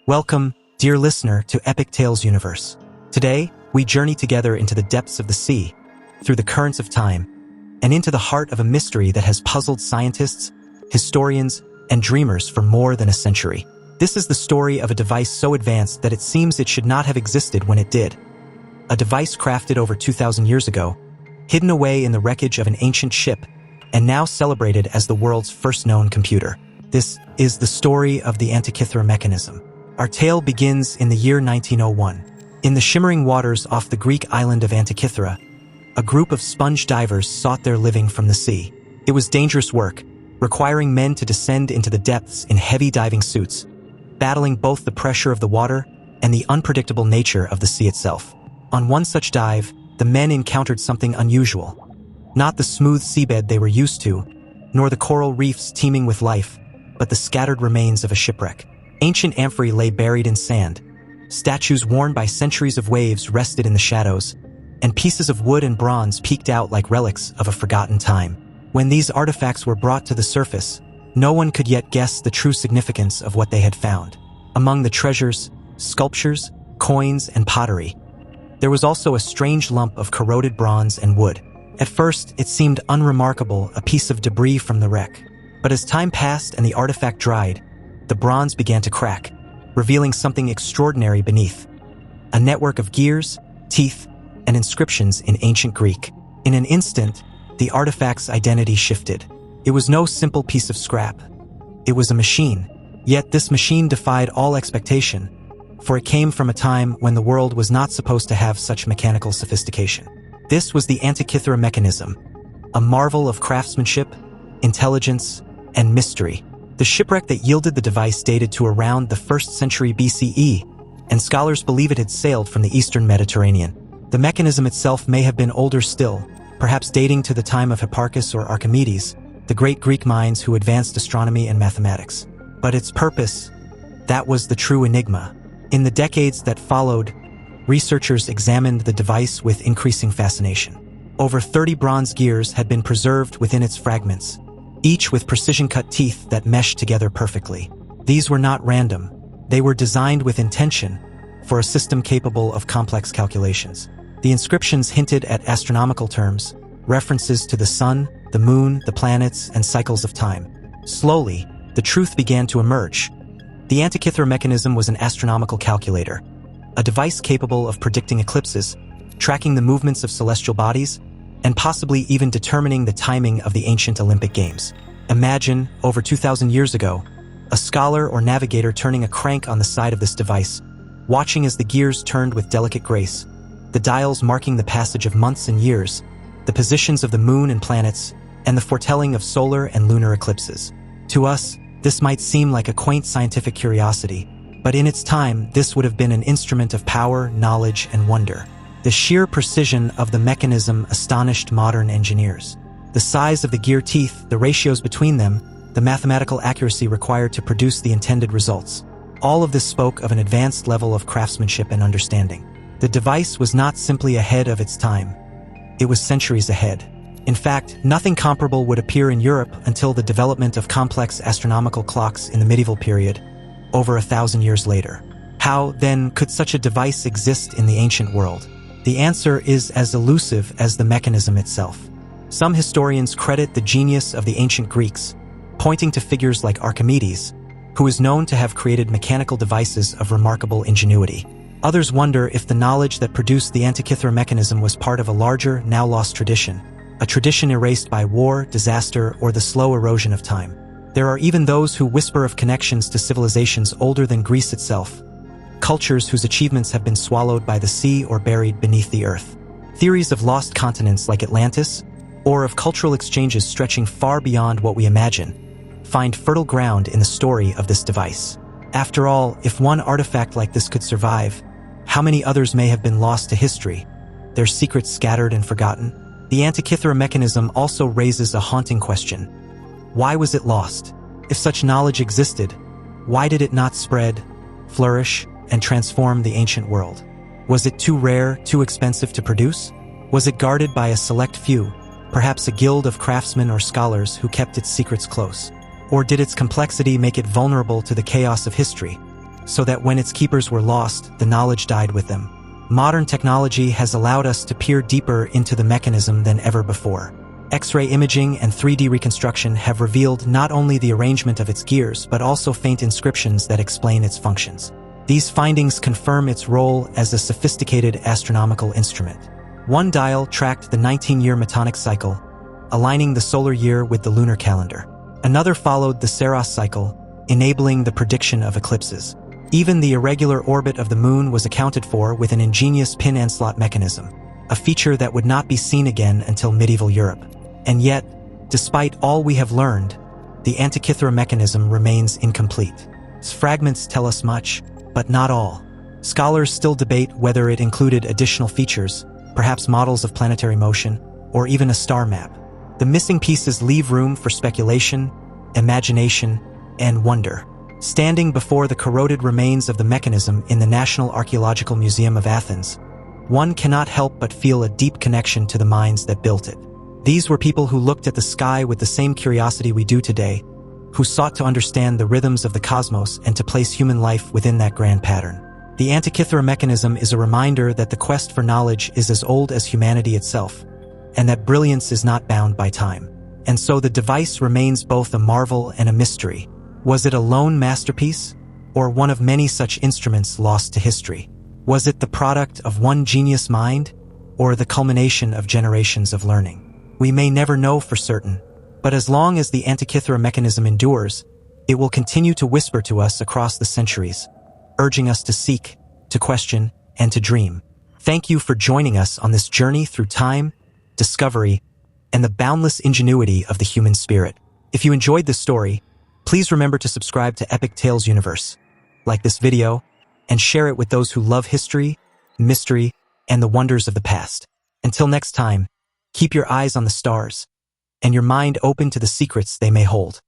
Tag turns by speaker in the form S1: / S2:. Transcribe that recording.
S1: Welcome, dear listener, to Epictales Universe. Today, we journey together into the depths of the sea, through the currents of time, and into the heart of a mystery that has puzzled scientists, historians, and dreamers for more than a century. This is the story of a device so advanced that it seems it should not have existed when it did. A device crafted over 2,000 years ago, hidden away in the wreckage of an ancient ship, and now celebrated as the world's first known computer. This is the story of the Antikythera Mechanism. Our tale begins in the year 1901. In the shimmering waters off the Greek island of Antikythera, a group of sponge divers sought their living from the sea. It was dangerous work, requiring men to descend into the depths in heavy diving suits, battling both the pressure of the water and the unpredictable nature of the sea itself. On one such dive, the men encountered something unusual. Not the smooth seabed they were used to, nor the coral reefs teeming with life, but the scattered remains of a shipwreck. Ancient amphorae lay buried in sand. Statues worn by centuries of waves rested in the shadows, and pieces of wood and bronze peeked out like relics of a forgotten time. When these artifacts were brought to the surface, no one could yet guess the true significance of what they had found. Among the treasures, sculptures, coins, and pottery, there was also a strange lump of corroded bronze and wood. At first, it seemed unremarkable, a piece of debris from the wreck. But as time passed and the artifact dried, the bronze began to crack, revealing something extraordinary beneath. A network of gears, teeth, and inscriptions in ancient Greek. In an instant, the artifact's identity shifted. It was no simple piece of scrap. It was a machine. Yet this machine defied all expectation, for it came from a time when the world was not supposed to have such mechanical sophistication. This was the Antikythera Mechanism, a marvel of craftsmanship, intelligence, and mystery. The shipwreck that yielded the device dated to around the 1st century BCE, and scholars believe it had sailed from the eastern Mediterranean. The mechanism itself may have been older still, perhaps dating to the time of Hipparchus or Archimedes, the great Greek minds who advanced astronomy and mathematics. But its purpose, that was the true enigma. In the decades that followed, researchers examined the device with increasing fascination. Over 30 bronze gears had been preserved within its fragments, each with precision-cut teeth that meshed together perfectly. These were not random. They were designed with intention for a system capable of complex calculations. The inscriptions hinted at astronomical terms, references to the sun, the moon, the planets, and cycles of time. Slowly, the truth began to emerge. The Antikythera Mechanism was an astronomical calculator, a device capable of predicting eclipses, tracking the movements of celestial bodies, and possibly even determining the timing of the ancient Olympic Games. Imagine, over 2,000 years ago, a scholar or navigator turning a crank on the side of this device, watching as the gears turned with delicate grace, the dials marking the passage of months and years, the positions of the moon and planets, and the foretelling of solar and lunar eclipses. To us, this might seem like a quaint scientific curiosity, but in its time, this would have been an instrument of power, knowledge, and wonder. The sheer precision of the mechanism astonished modern engineers. The size of the gear teeth, the ratios between them, the mathematical accuracy required to produce the intended results. All of this spoke of an advanced level of craftsmanship and understanding. The device was not simply ahead of its time. It was centuries ahead. In fact, nothing comparable would appear in Europe until the development of complex astronomical clocks in the medieval period, over 1,000 years later. How, then, could such a device exist in the ancient world? The answer is as elusive as the mechanism itself. Some historians credit the genius of the ancient Greeks, pointing to figures like Archimedes, who is known to have created mechanical devices of remarkable ingenuity. Others wonder if the knowledge that produced the Antikythera Mechanism was part of a larger, now-lost tradition, a tradition erased by war, disaster, or the slow erosion of time. There are even those who whisper of connections to civilizations older than Greece itself, cultures whose achievements have been swallowed by the sea or buried beneath the earth. Theories of lost continents like Atlantis, or of cultural exchanges stretching far beyond what we imagine, find fertile ground in the story of this device. After all, if one artifact like this could survive, how many others may have been lost to history, their secrets scattered and forgotten? The Antikythera Mechanism also raises a haunting question. Why was it lost? If such knowledge existed, why did it not spread, flourish, and transform the ancient world? Was it too rare, too expensive to produce? Was it guarded by a select few, Perhaps a guild of craftsmen or scholars who kept its secrets close. Or did its complexity make it vulnerable to the chaos of history, so that when its keepers were lost, the knowledge died with them? Modern technology has allowed us to peer deeper into the mechanism than ever before. X-ray imaging and 3D reconstruction have revealed not only the arrangement of its gears, but also faint inscriptions that explain its functions. These findings confirm its role as a sophisticated astronomical instrument. One dial tracked the 19-year Metonic cycle, aligning the solar year with the lunar calendar. Another followed the Saros cycle, enabling the prediction of eclipses. Even the irregular orbit of the moon was accounted for with an ingenious pin and slot mechanism, a feature that would not be seen again until medieval Europe. And yet, despite all we have learned, the Antikythera mechanism remains incomplete. Its fragments tell us much, but not all. Scholars still debate whether it included additional features, perhaps models of planetary motion, or even a star map. The missing pieces leave room for speculation, imagination, and wonder. Standing before the corroded remains of the mechanism in the National Archaeological Museum of Athens, one cannot help but feel a deep connection to the minds that built it. These were people who looked at the sky with the same curiosity we do today, who sought to understand the rhythms of the cosmos and to place human life within that grand pattern. The Antikythera mechanism is a reminder that the quest for knowledge is as old as humanity itself, and that brilliance is not bound by time. And so the device remains both a marvel and a mystery. Was it a lone masterpiece, or one of many such instruments lost to history? Was it the product of one genius mind, or the culmination of generations of learning? We may never know for certain, but as long as the Antikythera mechanism endures, it will continue to whisper to us across the centuries, urging us to seek, to question, and to dream. Thank you for joining us on this journey through time, discovery, and the boundless ingenuity of the human spirit. If you enjoyed this story, please remember to subscribe to Epictales Universe, like this video, and share it with those who love history, mystery, and the wonders of the past. Until next time, keep your eyes on the stars, and your mind open to the secrets they may hold.